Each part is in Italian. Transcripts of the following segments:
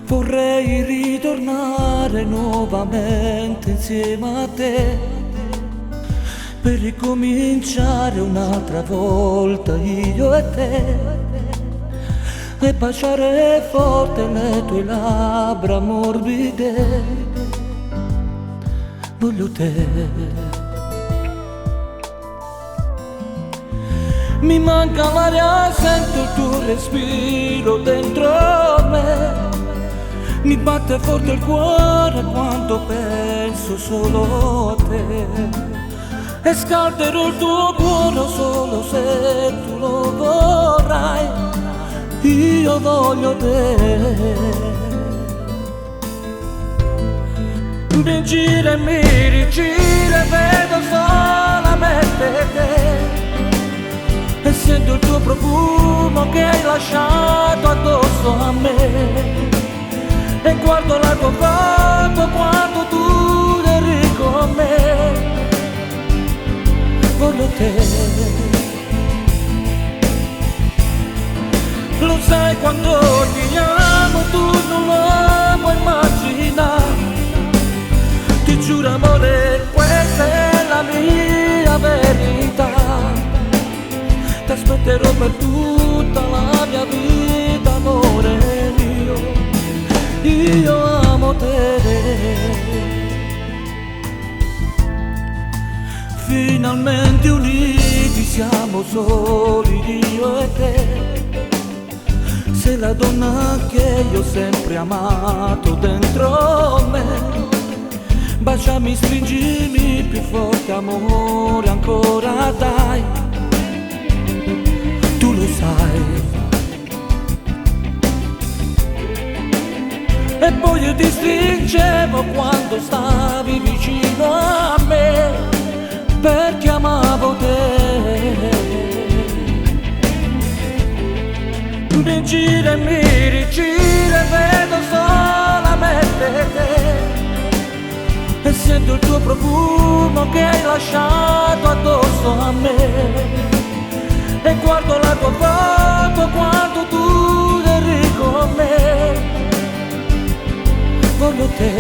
Vorrei ritornare nuovamente insieme a te per ricominciare un'altra volta io e te e baciare forte le tue labbra morbide. Voglio te. Mi manca l'aria, sento il tuo respiro dentro me. Mi batte forte il cuore quando penso solo a te. E scalderò il tuo cuore solo se tu lo vorrai. Io voglio te. Mi gira e mi rigira, vedo solamente te. E sento il tuo profumo che hai lasciato addosso a me. E guardo la tua foto quando tu eri con me. Voglio te. Lo sai quando ti amo, tu non lo puoi immaginare. Ti giuro amore, questa è la mia verità. Ti aspetterò per tutta la mia vita, amore mio. Io amo te. Finalmente uniti siamo soli io e te. Sei la donna che io ho sempre amato dentro me. Baciami, stringimi più forte amore ancora dai. Tu lo sai. E poi io ti stringevo quando stavi vicino a me, perché amavo te. Mi gira e mi rigira, vedo solamente te. E sento il tuo profumo che hai lasciato addosso a me. E guardo la tua foto quando tu eri con me. Voglio te.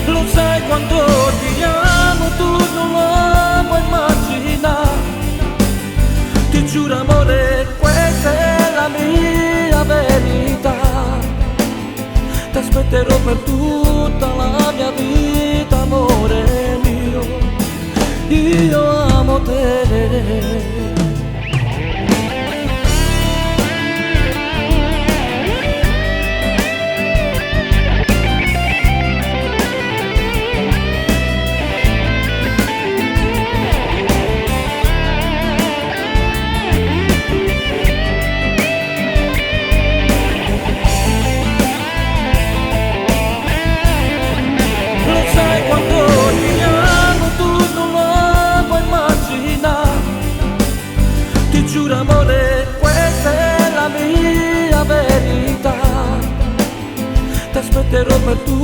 Lo sai quando ti amo, tu non lo puoi immaginare. Ti giuro amore, questa è la mia verità. Ti aspetterò per tutta la mia vita, amore mio. Io amo te. Giuro amore, questa è la mia verità. Ti aspetterò per tu